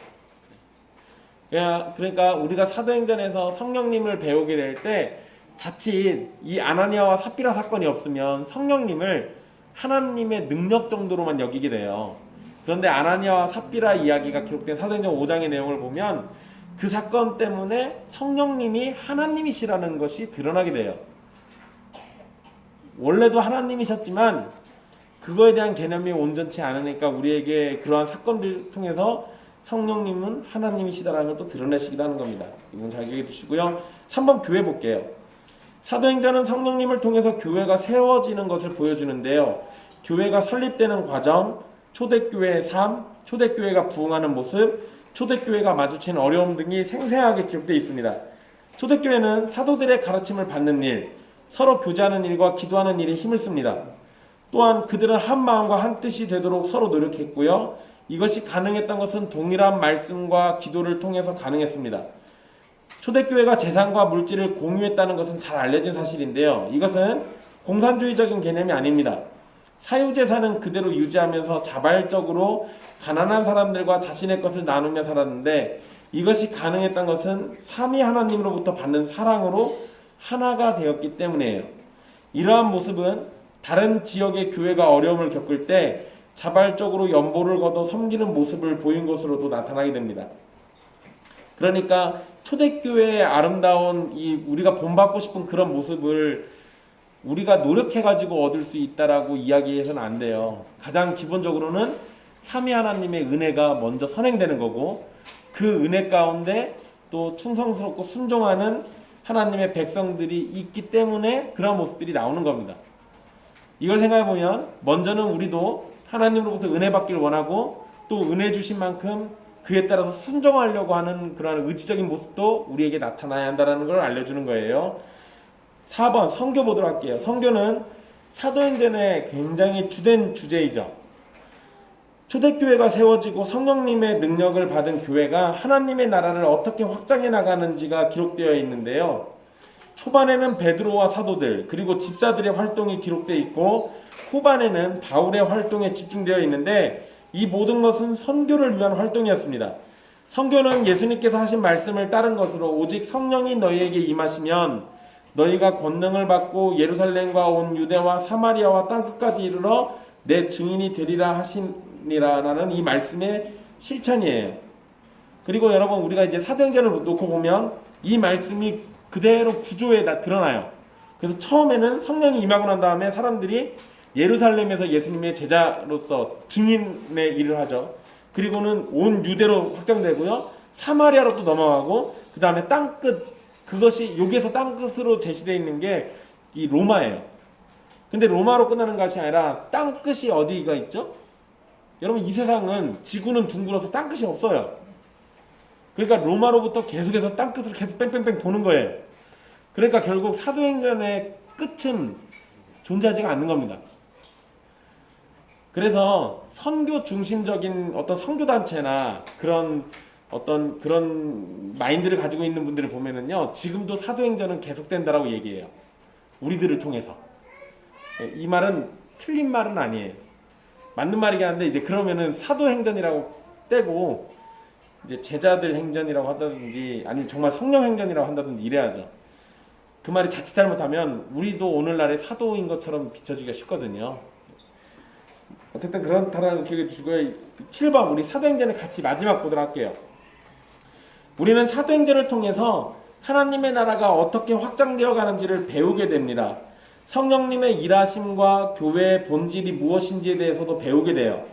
그러니까 우리가 사도행전에서 성령님을 배우게 될 때 자칫 이 아나니아와 삽비라 사건이 없으면 성령님을 하나님의 능력 정도로만 여기게 돼요. 그런데 아나니아와 삽비라 이야기가 기록된 사도행전 5장의 내용을 보면 그 사건 때문에 성령님이 하나님이시라는 것이 드러나게 돼요. 원래도 하나님이셨지만 그거에 대한 개념이 온전치 않으니까 우리에게 그러한 사건들을 통해서 성령님은 하나님이시다라는 걸 또 드러내시기도 하는 겁니다. 이건 잘 기억해 두시고요. 3번 교회 볼게요. 사도행전은 성령님을 통해서 교회가 세워지는 것을 보여주는데요. 교회가 설립되는 과정, 초대교회의 삶, 초대교회가 부흥하는 모습, 초대교회가 마주친 어려움 등이 생생하게 기록되어 있습니다. 초대교회는 사도들의 가르침을 받는 일, 서로 교제하는 일과 기도하는 일에 힘을 씁니다. 또한 그들은 한 마음과 한 뜻이 되도록 서로 노력했고요. 이것이 가능했던 것은 동일한 말씀과 기도를 통해서 가능했습니다. 초대교회가 재산과 물질을 공유했다는 것은 잘 알려진 사실인데요. 이것은 공산주의적인 개념이 아닙니다. 사유재산은 그대로 유지하면서 자발적으로 가난한 사람들과 자신의 것을 나누며 살았는데 이것이 가능했던 것은 삼위 하나님으로부터 받는 사랑으로 하나가 되었기 때문이에요. 이러한 모습은 다른 지역의 교회가 어려움을 겪을 때 자발적으로 연보를 거둬 섬기는 모습을 보인 것으로도 나타나게 됩니다. 그러니까 초대교회의 아름다운 우리가 본받고 싶은 그런 모습을 우리가 노력해가지고 얻을 수 있다라고 이야기해서는 안 돼요. 가장 기본적으로는 삼위 하나님의 은혜가 먼저 선행되는 거고 그 은혜 가운데 또 충성스럽고 순종하는 하나님의 백성들이 있기 때문에 그런 모습들이 나오는 겁니다. 이걸 생각해보면 먼저는 우리도 하나님으로부터 은혜 받기를 원하고 또 은혜 주신 만큼 그에 따라서 순종하려고 하는 그런 의지적인 모습도 우리에게 나타나야 한다는 걸 알려주는 거예요. 4번 선교 보도록 할게요. 선교는 사도행전의 굉장히 주된 주제이죠. 초대교회가 세워지고 성령님의 능력을 받은 교회가 하나님의 나라를 어떻게 확장해 나가는지가 기록되어 있는데요. 초반에는 베드로와 사도들 그리고 집사들의 활동이 기록되어 있고 후반에는 바울의 활동에 집중되어 있는데 이 모든 것은 선교를 위한 활동이었습니다. 선교는 예수님께서 하신 말씀을 따른 것으로 오직 성령이 너희에게 임하시면 너희가 권능을 받고 예루살렘과 온 유대와 사마리아와 땅끝까지 이르러 내 증인이 되리라 하시니라라는 이 말씀의 실천이에요. 그리고 여러분 우리가 이제 사도행전을 놓고 보면 이 말씀이 그대로 구조에 다 드러나요. 그래서 처음에는 성령이 임하고 난 다음에 사람들이 예루살렘에서 예수님의 제자로서 증인의 일을 하죠. 그리고는 온 유대로 확장되고요. 사마리아로 또 넘어가고 그 다음에 땅끝 그것이 여기에서 땅끝으로 제시되어 있는 게 이 로마예요. 근데 로마로 끝나는 것이 아니라 땅끝이 어디가 있죠? 여러분 이 세상은 지구는 둥글어서 땅끝이 없어요. 그러니까 로마로부터 계속해서 땅끝을 계속 뺑뺑뺑 도는 거예요. 그러니까 결국 사도행전의 끝은 존재하지가 않는 겁니다. 그래서 선교 중심적인 어떤 선교단체나 그런 어떤 그런 마인드를 가지고 있는 분들을 보면은요, 지금도 사도행전은 계속된다라고 얘기해요. 우리들을 통해서. 이 말은 틀린 말은 아니에요. 맞는 말이긴 한데, 이제 그러면은 사도행전이라고 떼고 이제 제자들 행전이라고 한다든지 아니면 정말 성령 행전이라고 한다든지 이래야죠. 그 말이 자칫 잘못하면 우리도 오늘날의 사도인 것처럼 비춰지기가 쉽거든요. 어쨌든 그렇다라는 기억해 주시고요. 7번 우리 사도행전을 같이 마지막 보도록 할게요. 우리는 사도행전을 통해서 하나님의 나라가 어떻게 확장되어 가는지를 배우게 됩니다. 성령님의 일하심과 교회의 본질이 무엇인지에 대해서도 배우게 돼요.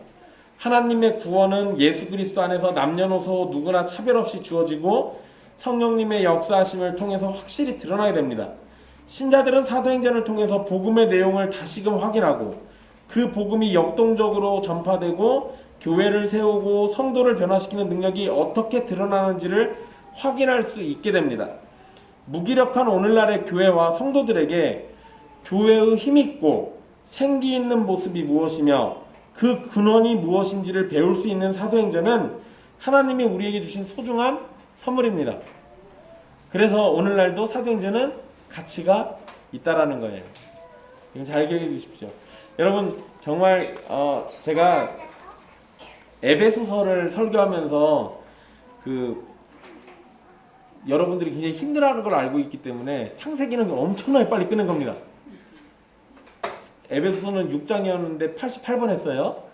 하나님의 구원은 예수 그리스도 안에서 남녀노소 누구나 차별 없이 주어지고 성령님의 역사하심을 통해서 확실히 드러나게 됩니다. 신자들은 사도행전을 통해서 복음의 내용을 다시금 확인하고 그 복음이 역동적으로 전파되고 교회를 세우고 성도를 변화시키는 능력이 어떻게 드러나는지를 확인할 수 있게 됩니다. 무기력한 오늘날의 교회와 성도들에게 교회의 힘있고 생기 있는 모습이 무엇이며 그 근원이 무엇인지를 배울 수 있는 사도행전은 하나님이 우리에게 주신 소중한 선물입니다. 그래서 오늘날도 사도행전은 가치가 있다라는 거예요. 이건 잘 기억해 주십시오. 여러분 정말 제가 에베소서를 설교하면서 여러분들이 굉장히 힘들어하는 걸 알고 있기 때문에 창세기는 엄청나게 빨리 끝낸 겁니다. 에베소서는 6장이었는데 88번 했어요.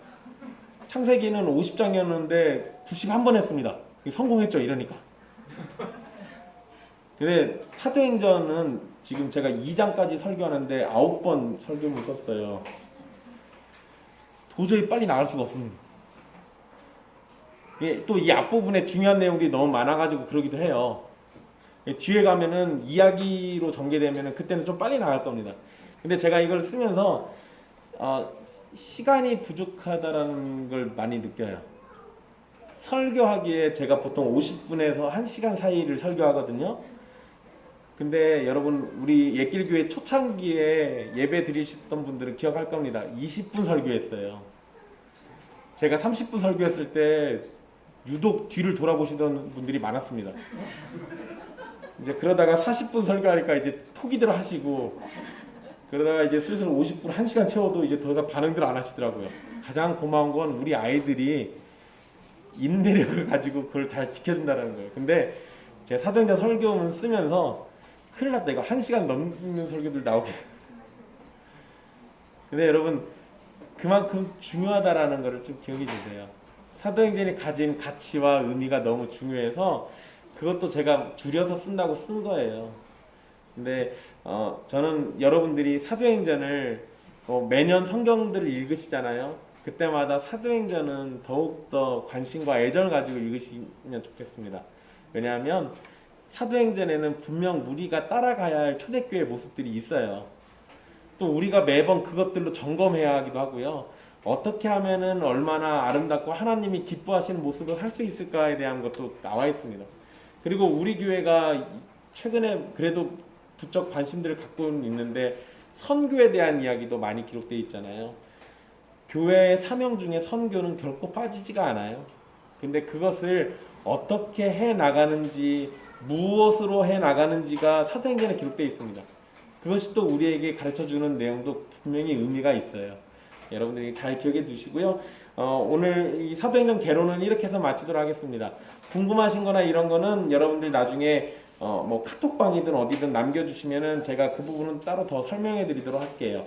창세기는 50장이었는데 91번 했습니다. 성공했죠, 이러니까. 근데 사도행전은 지금 제가 2장까지 설교하는데 9번 설교문 썼어요. 도저히 빨리 나갈 수가 없습니다. 또 이 앞부분에 중요한 내용들이 너무 많아가지고 그러기도 해요. 뒤에 가면은 이야기로 전개되면은 그때는 좀 빨리 나갈 겁니다. 근데 제가 이걸 쓰면서 시간이 부족하다라는 걸 많이 느껴요. 설교하기에 제가 보통 50분에서 1시간 사이를 설교하거든요. 근데 여러분 우리 옛길교회 초창기에 예배 드리셨던 분들은 기억할 겁니다. 20분 설교했어요. 제가 30분 설교했을 때 유독 뒤를 돌아보시던 분들이 많았습니다. 이제 그러다가 40분 설교하니까 이제 포기들 하시고 그러다가 이제 슬슬 50분 1시간 채워도 이제 더 이상 반응들 안 하시더라고요. 가장 고마운 건 우리 아이들이 인내력을 가지고 그걸 잘 지켜준다는 거예요. 근데 제가 사도행전 설교문 쓰면서 큰일 났다. 이거 1시간 넘는 설교들 나오겠어요. 근데 여러분 그만큼 중요하다라는 거를 좀 기억해 주세요. 사도행전이 가진 가치와 의미가 너무 중요해서 그것도 제가 줄여서 쓴다고 쓴 거예요. 근데 저는 여러분들이 사도행전을 매년 성경들을 읽으시잖아요. 그때마다 사도행전은 더욱더 관심과 애정을 가지고 읽으시면 좋겠습니다. 왜냐하면 사도행전에는 분명 우리가 따라가야 할 초대교회 모습들이 있어요. 또 우리가 매번 그것들로 점검해야 하기도 하고요. 어떻게 하면은 얼마나 아름답고 하나님이 기뻐하시는 모습을 할 수 있을까에 대한 것도 나와 있습니다. 그리고 우리 교회가 최근에 그래도 부쩍 관심들을 갖고 있는데 선교에 대한 이야기도 많이 기록되어 있잖아요. 교회의 사명 중에 선교는 결코 빠지지가 않아요. 근데 그것을 어떻게 해 나가는지 무엇으로 해 나가는지가 사도행전에 기록되어 있습니다. 그것이 또 우리에게 가르쳐주는 내용도 분명히 의미가 있어요. 여러분들이 잘 기억해 두시고요. 오늘 이 사도행전 개론은 이렇게 해서 마치도록 하겠습니다. 궁금하신 거나 이런 거는 여러분들 나중에 뭐 카톡방이든 어디든 남겨주시면은 제가 그 부분은 따로 더 설명해 드리도록 할게요.